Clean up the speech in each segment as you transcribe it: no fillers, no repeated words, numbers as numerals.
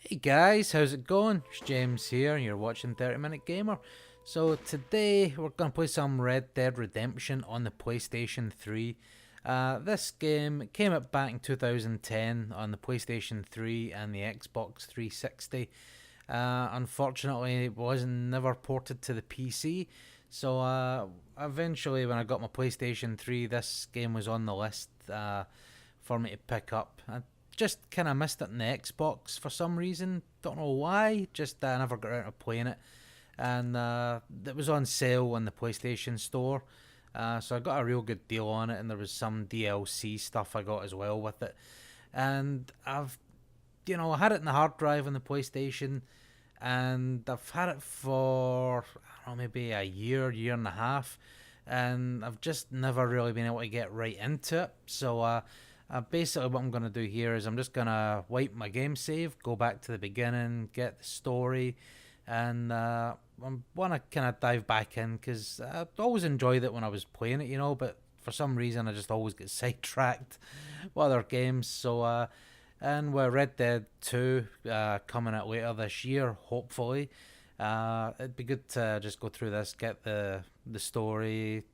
Hey guys, how's it going? It's James here, and you're watching 30 Minute Gamer. So today we're going to play some Red Dead Redemption on the PlayStation 3. This game came out back in 2010 on the PlayStation 3 and the Xbox 360. Unfortunately, it wasn't never ported to the PC. So eventually, when I got my PlayStation 3, this game was on the list for me to pick up. I just kind of missed it in the Xbox for some reason. Don't know why. Just I never got around to playing it, and it was on sale on the PlayStation Store. So I got a real good deal on it, and there was some DLC stuff I got as well with it. And I had it in the hard drive on the PlayStation, and I've had it for I don't know, maybe a year and a half, and I've just never really been able to get right into it. So basically, what I'm going to do here is I'm just going to wipe my game save, go back to the beginning, get the story, and I want to kind of dive back in because I always enjoyed it when I was playing it, but for some reason I just always get sidetracked with other games. So, and with Red Dead 2 coming out later this year, hopefully, it'd be good to just go through this, get the story,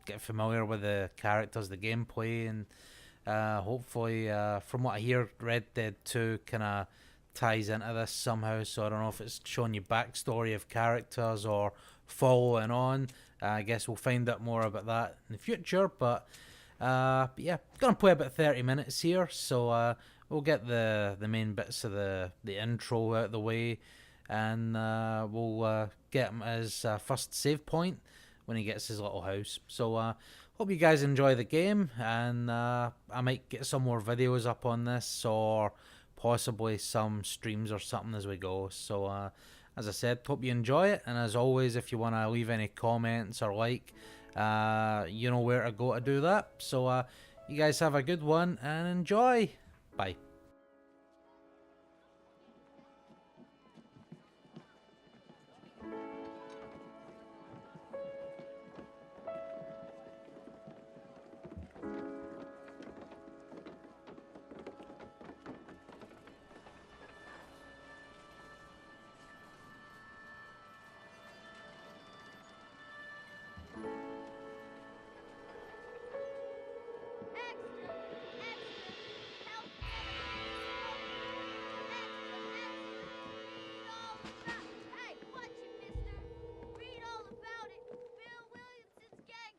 get familiar with the characters, the gameplay, and hopefully, from what I hear, Red Dead 2 kind of ties into this somehow. So I don't know if it's showing you backstory of characters or following on. I guess we'll find out more about that in the future. But yeah, gonna play about 30 minutes here. So we'll get the main bits of the intro out of the way, and we'll get him his first save point when he gets his little house. So hope you guys enjoy the game, and I might get some more videos up on this, or possibly some streams or something as we go. So as I said, hope you enjoy it, and as always, if you want to leave any comments or you know where to go to do that. So you guys have a good one and enjoy. Bye. Hey, watch it, mister. Read all about it. Bill Williamson's gang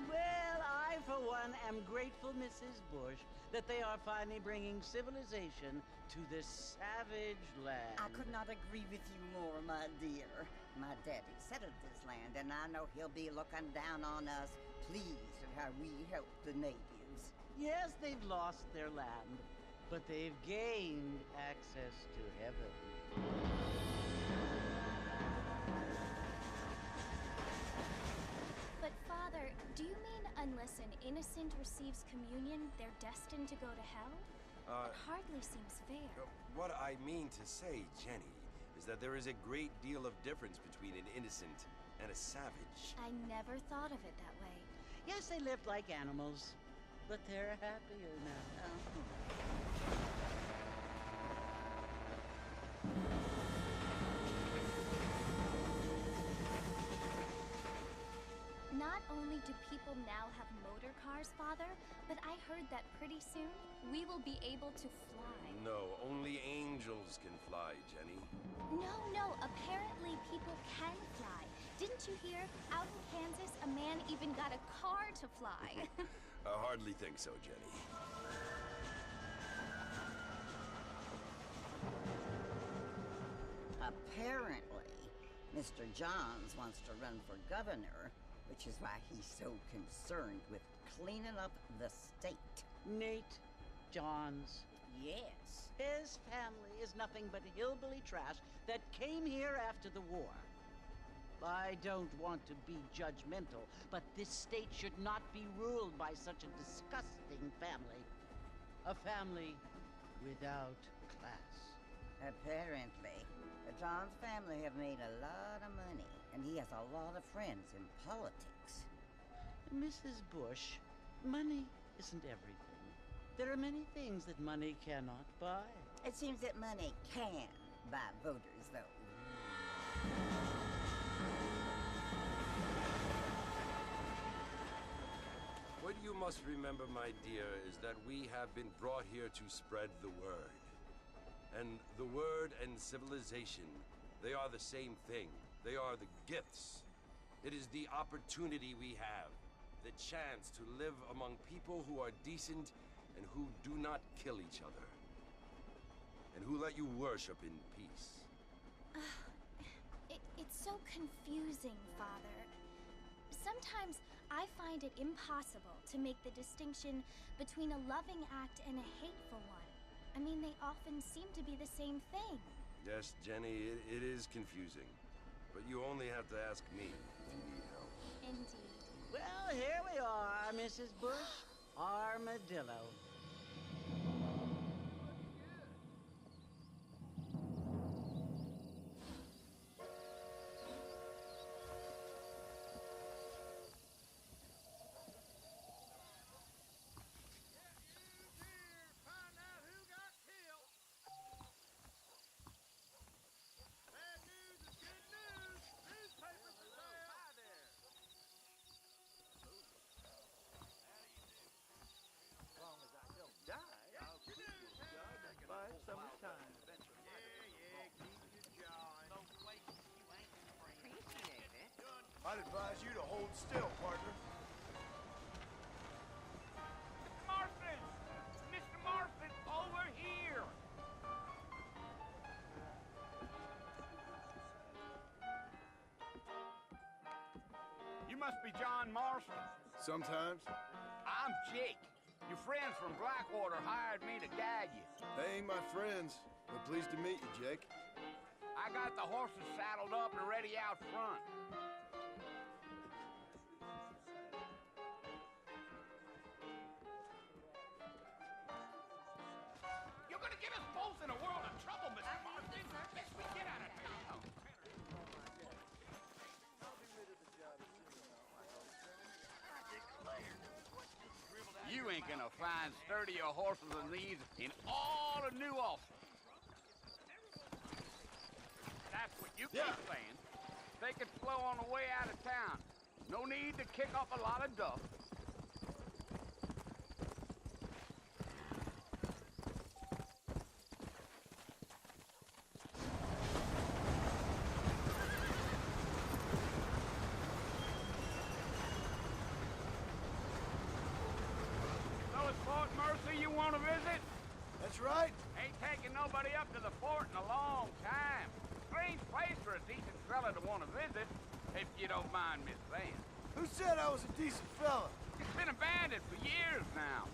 Well, I, for one, am grateful, Mrs. Bush, that they are finally bringing civilization to this savage land. I could not agree with you more, my dear. My daddy settled this land, and I know he'll be looking down on us, pleased at how we helped the natives. Yes, they've lost their land, but they've gained access to heaven. But, Father, do you mean unless an innocent receives communion, they're destined to go to hell? It hardly seems fair. What I mean to say, Jenny, is that there is a great deal of difference between an innocent and a savage. I never thought of it that way. Yes, they lived like animals, but they're happier now. Not only do people now have motor cars, Father, but I heard that pretty soon we will be able to fly. No, only angels can fly, Jenny. No, apparently people can fly. Didn't you hear? Out in Kansas, a man even got a car to fly. I hardly think so, Jenny. Apparently, Mr. Johns wants to run for governor, which is why he's so concerned with cleaning up the state. Nate Johns. Yes. His family is nothing but hillbilly trash that came here after the war. I don't want to be judgmental, but this state should not be ruled by such a disgusting family. A family without class. Apparently, the Johns family have made a lot of money, and he has a lot of friends in politics. Mrs. Bush, money isn't everything. There are many things that money cannot buy. It seems that money can buy voters, though. What you must remember, my dear, is that we have been brought here to spread the word. And the word and civilization, they are the same thing. They are the gifts. It is the opportunity we have, the chance to live among people who are decent and who do not kill each other, and who let you worship in peace. It's so confusing, Father. Sometimes I find it impossible to make the distinction between a loving act and a hateful one. I mean, they often seem to be the same thing. Yes, Jenny, it is confusing. But you only have to ask me if you need help. Indeed. Well, here we are, Mrs. Bush. Armadillo. I'd advise you to hold still, partner. Marfin! Mr. Marfin, over here! You must be John Marston. Sometimes. I'm Jake. Your friends from Blackwater hired me to guide you. They ain't my friends, but pleased to meet you, Jake. I got the horses saddled up and ready out front. You're gonna get us both in a world of trouble, Mr. Marston. Let's we get out of town. You ain't gonna find sturdier horses than these in all of New Ulster. That's what you keep saying. Take it slow on the way out of town. No need to kick up a lot of dust. So it's Fort Mercy you want to visit? That's right. Ain't taking nobody up to the fort in a long time. Strange place for a decent fella to want to visit, if you don't mind me saying. Who said I was a decent fella? It's been abandoned for years now.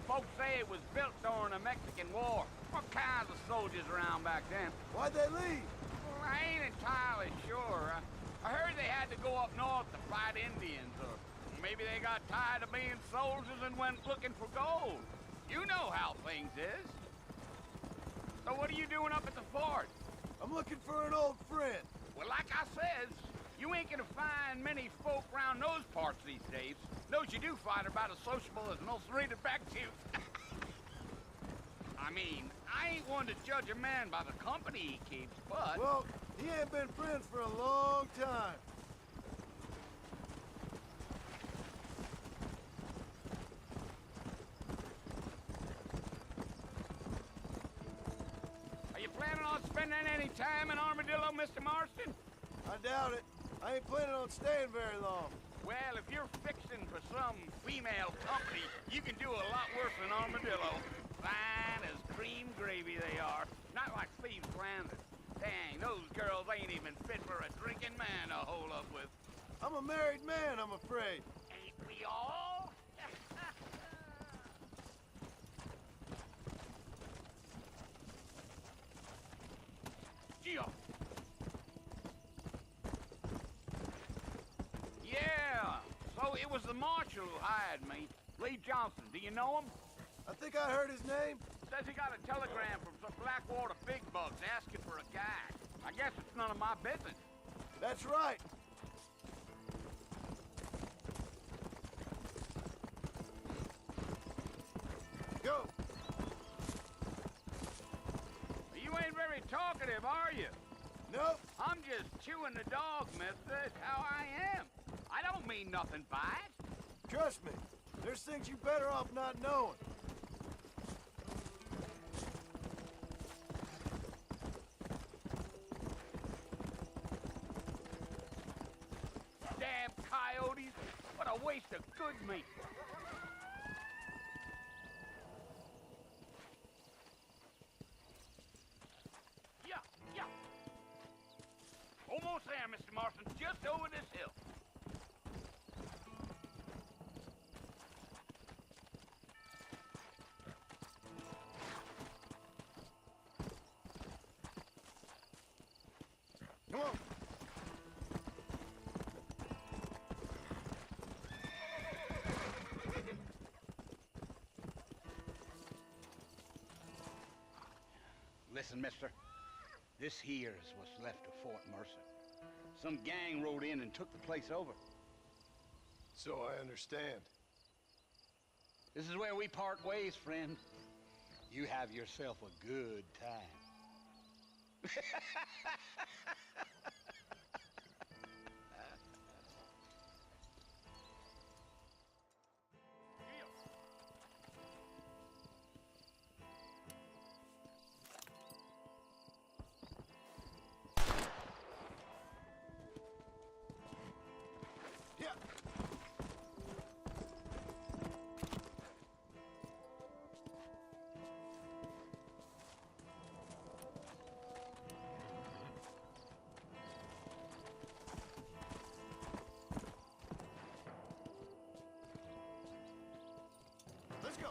Folks say it was built during the Mexican War. What kinds of soldiers around back then? Why'd they leave? Well, I ain't entirely sure. I heard they had to go up north to fight Indians, or maybe they got tired of being soldiers and went looking for gold. You know how things is. So what are you doing up at the fort? I'm looking for an old friend. Well, like I says, you ain't gonna find many folk around those parts these days. Those you do find are about as sociable as most raided back one to judge a man by the company he keeps, but... Well, he ain't been friends for a long time. Are you planning on spending any time in Armadillo, Mr. Marston? I doubt it. I ain't planning on staying very long. Well, if you're fixing for some female company, you can do a lot worse than Armadillo. Fine as cream gravy they are. Not like Steve Flanders. Dang, those girls ain't even fit for a drinking man to hole up with. I'm a married man, I'm afraid. Ain't we all? Gio. Yeah, so it was the marshal who hired me. Lee Johnson, do you know him? I think I heard his name. Says he got a telegram from some Blackwater big bugs asking for a guy. I guess it's none of my business. That's right. Go. You ain't very talkative, are you? Nope. I'm just chewing the dog, mister. It's how I am. I don't mean nothing by it. Trust me. There's things you better off not knowing. Damn coyotes. What a waste of good meat. Yeah, yeah. Almost there, Mr. Marston. Just over this hill. Come on. Listen, mister. This here is what's left of Fort Mercer. Some gang rode in and took the place over. So I understand. This is where we part ways, friend. You have yourself a good time. Yeah. Let's go.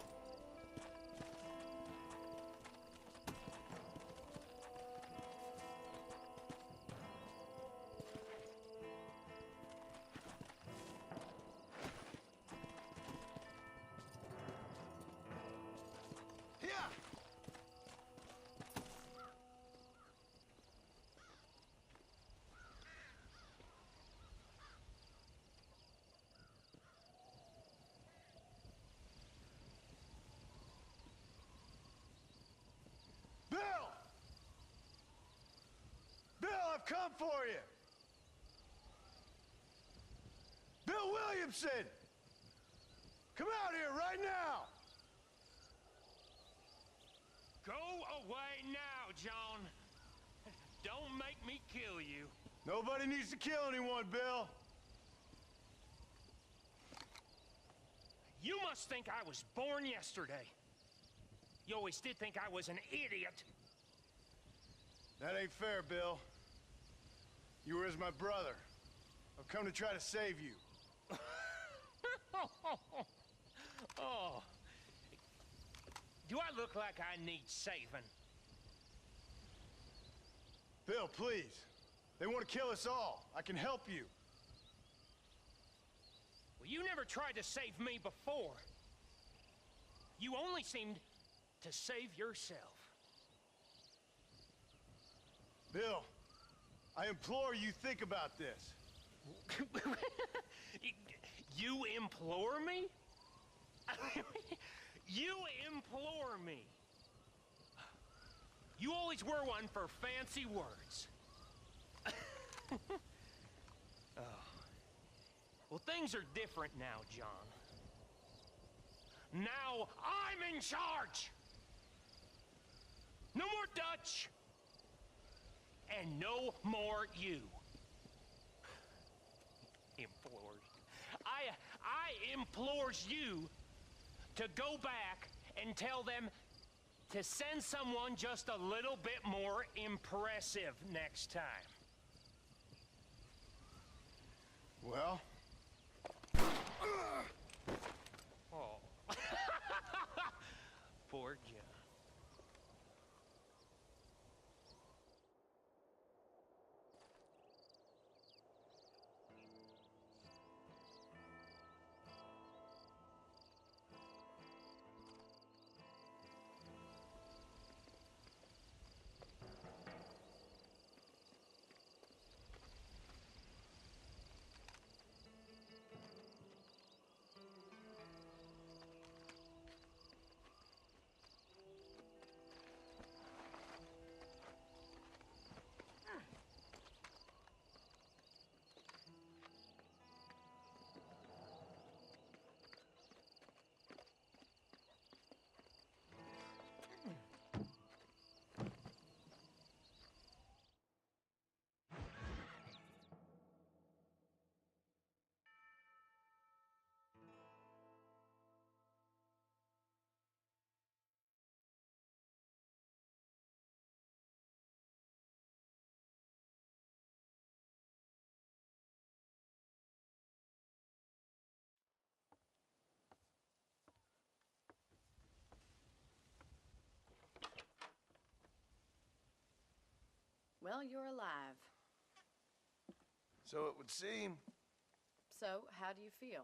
Yeah. Bill! Bill, I've come for you! Bill Williamson! Come out here right now! Go away now, John. Don't make me kill you. Nobody needs to kill anyone, Bill. You must think I was born yesterday. You always did think I was an idiot. That ain't fair, Bill. You were as my brother. I've come to try to save you. Oh. Do I look like I need saving? Bill, please. They want to kill us all. I can help you. Well, you never tried to save me before. You only seemed to save yourself. Bill, I implore you think about this. You implore me? You implore me? You always were one for fancy words. Oh. Well, things are different now, John. Now I'm in charge! No more Dutch! And no more you. Implores. I implores you to go back and tell them to send someone just a little bit more impressive next time. Well? Oh. Poor John. Well, you're alive. So it would seem. So, how do you feel?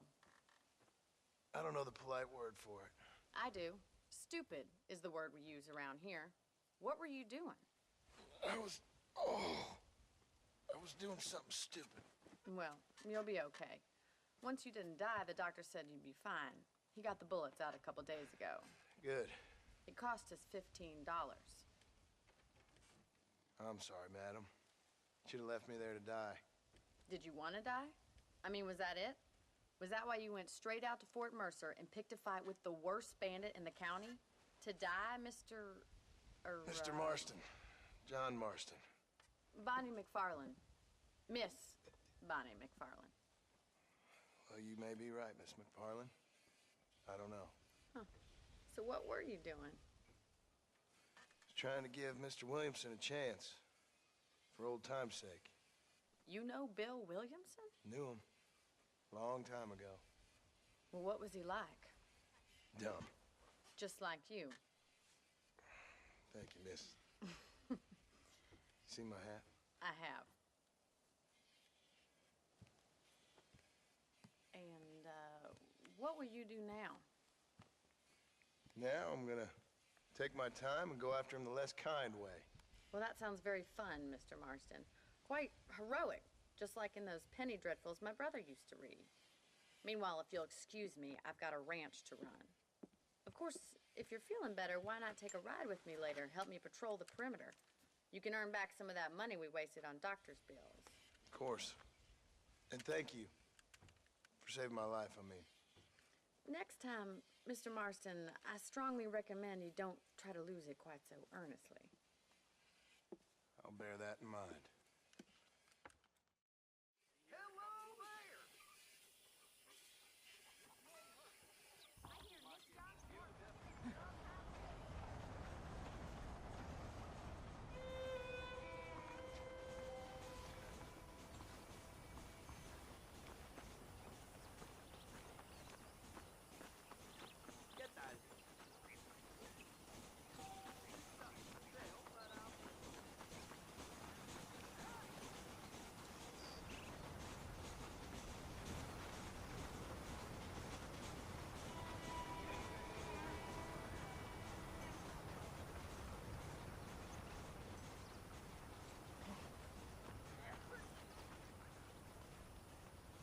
I don't know the polite word for it. I do. Stupid is the word we use around here. What were you doing? I was doing something stupid. Well, you'll be okay. Once you didn't die, the doctor said you'd be fine. He got the bullets out a couple days ago. Good. It cost us $15. I'm sorry, madam. Should have left me there to die. Did you want to die? I mean, was that it? Was that why you went straight out to Fort Mercer and picked a fight with the worst bandit in the county? To die, Mr. Mr. Marston. John Marston. Bonnie McFarland. Miss Bonnie McFarland. Well, you may be right, Miss McFarland. I don't know. Huh. So what were you doing? Trying to give Mr. Williamson a chance. For old time's sake. You know Bill Williamson? Knew him. Long time ago. Well, what was he like? Dumb. Just like you. Thank you, miss. See my hat? I have. And, what will you do now? Now I'm gonna take my time and go after him the less kind way. Well, that sounds very fun, Mr. Marston. Quite heroic, just like in those penny dreadfuls my brother used to read. Meanwhile, if you'll excuse me, I've got a ranch to run. Of course, if you're feeling better, why not take a ride with me later? Help me patrol the perimeter. You can earn back some of that money we wasted on doctor's bills. Of course. And thank you for saving my life, I mean. Next time, Mr. Marston, I strongly recommend you don't try to lose it quite so earnestly. I'll bear that in mind.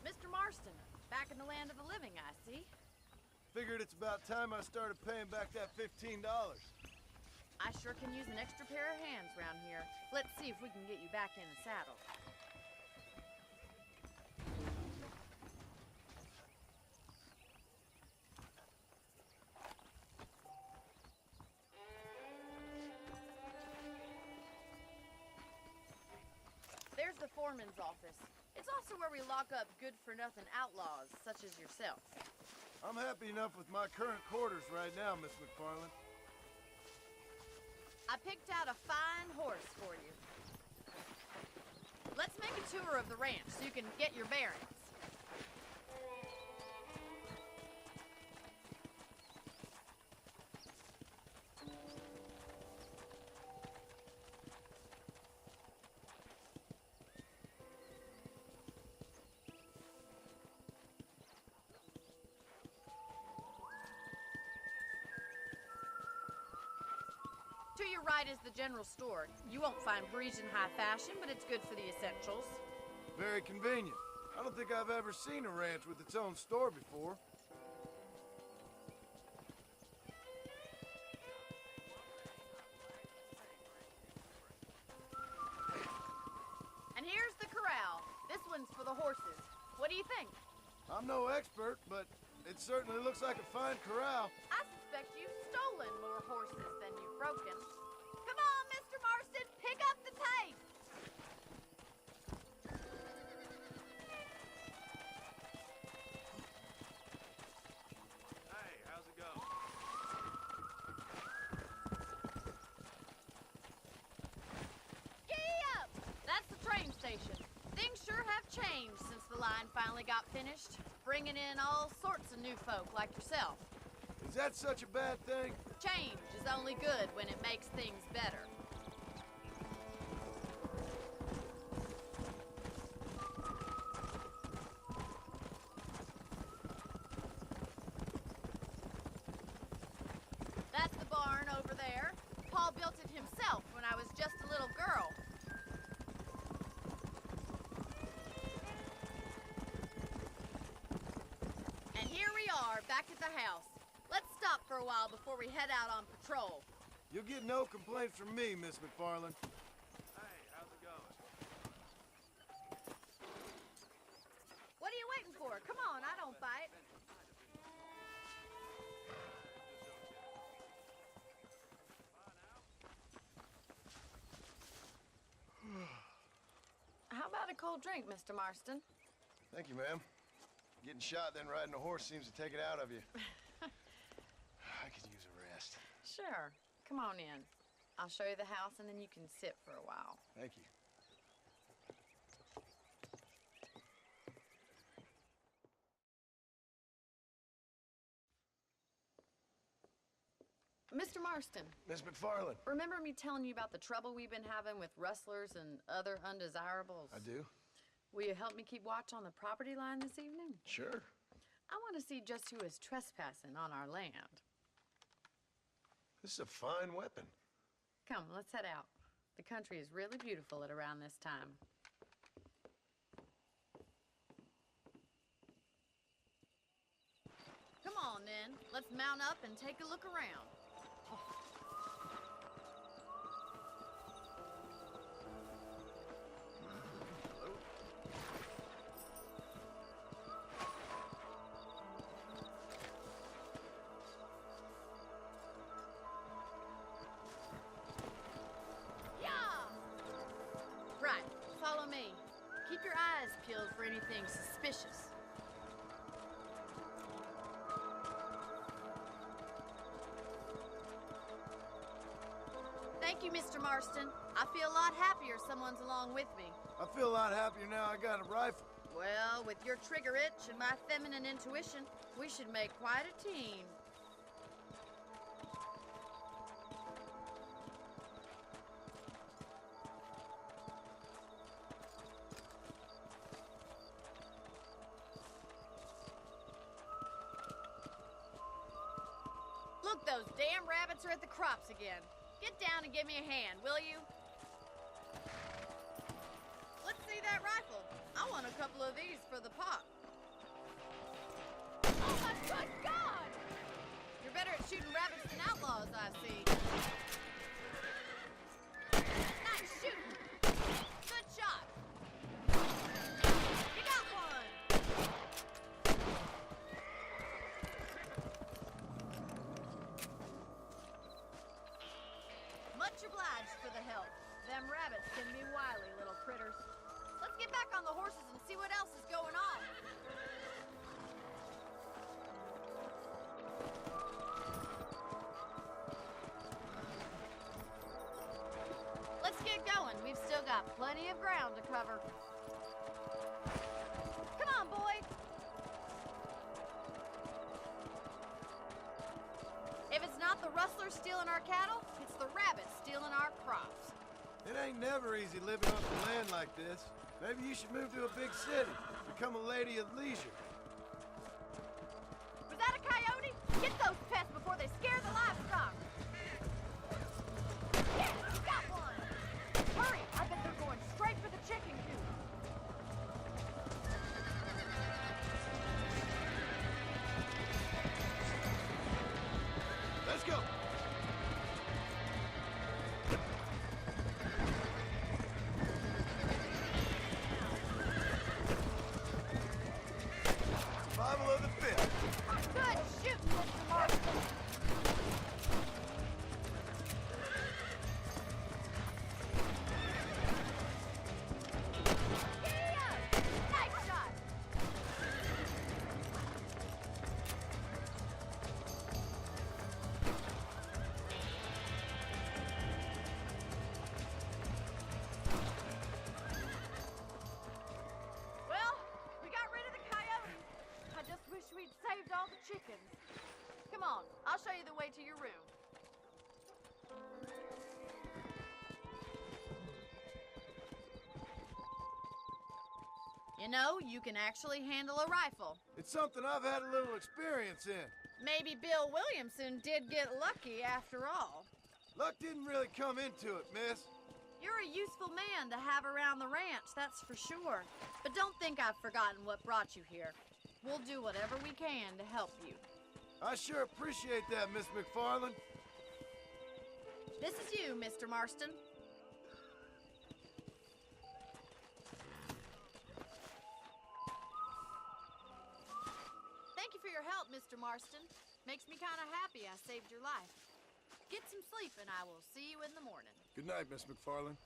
Mr. Marston, back in the land of the living, I see. Figured it's about time I started paying back that $15. I sure can use an extra pair of hands around here. Let's see if we can get you back in the saddle. There's the foreman's office. It's also where we lock up good-for-nothing outlaws, such as yourself. I'm happy enough with my current quarters right now, Miss McFarland. I picked out a fine horse for you. Let's make a tour of the ranch so you can get your bearings. To your right is the general store. You won't find Parisian high fashion, but it's good for the essentials. Very convenient. I don't think I've ever seen a ranch with its own store before. And here's the corral. This one's for the horses. What do you think? I'm no expert, but it certainly looks like a fine corral. I suspect you've stolen more horses than you've broken. Come on, Mr. Marston, pick up the pace! Hey, how's it going? Giddy up! That's the train station. Things sure have changed since the line finally got finished, bringing in all sorts of new folk like yourself. Is that such a bad thing? Change is only good when it makes things better. That's the barn over there. Paul built it himself when I was just a little girl. And here we are, back at the house. Let's stop for a while before we head out on patrol. You'll get no complaints from me, Miss McFarland. Hey, how's it going? What are you waiting for? Come on, I don't bite. How about a cold drink, Mr. Marston? Thank you, ma'am. Getting shot, then riding a horse seems to take it out of you. I could use a rest. Sure. Come on in. I'll show you the house and then you can sit for a while. Thank you. Mr. Marston, Miss McFarland. remember me telling you about the trouble we've been having with rustlers and other undesirables? I do? Will you help me keep watch on the property line this evening? Sure. I want to see just who is trespassing on our land. This is a fine weapon. Come, let's head out. The country is really beautiful at around this time. Come on, then. Let's mount up and take a look around. Right, follow me. Keep your eyes peeled for anything suspicious. Thank you, Mr. Marston. I feel a lot happier someone's along with me. I feel a lot happier now I got a rifle. Well, with your trigger itch and my feminine intuition, we should make quite a team. Look, those damn rabbits are at the crops again. Get down and give me a hand, will you? Let's see that rifle. I want a couple of these for the pot. Oh my good God! You're better at shooting rabbits than outlaws, I see. Much obliged for the help. Them rabbits can be wily little critters. Let's get back on the horses and see what else is going on. Let's get going. We've still got plenty of ground to cover. Come on, boy. If it's not the rustlers stealing our cattle, it's the rabbits stealing our crops. It ain't never easy living off the land like this. Maybe you should move to a big city. Become a lady of leisure. Was that a coyote? Get those pests before they scare the livestock. Yes, got one! Hurry! I bet they're going straight for the chicken coop. Let's go! Survival of the fittest. Good shoot, Mr. Marston. Yeah! Nice shot! Well, we got rid of the coyote. I just wish we'd saved all the chickens. Come on, I'll show you the way to your room. You know, you can actually handle a rifle. It's something I've had a little experience in. Maybe Bill Williamson did get lucky after all. Luck didn't really come into it, miss. You're a useful man to have around the ranch, that's for sure. But don't think I've forgotten what brought you here. We'll do whatever we can to help you. I sure appreciate that, Miss McFarland. This is you, Mr. Marston. Thank you for your help, Mr. Marston. Makes me kind of happy I saved your life. Get some sleep and I will see you in the morning. Good night, Miss McFarland.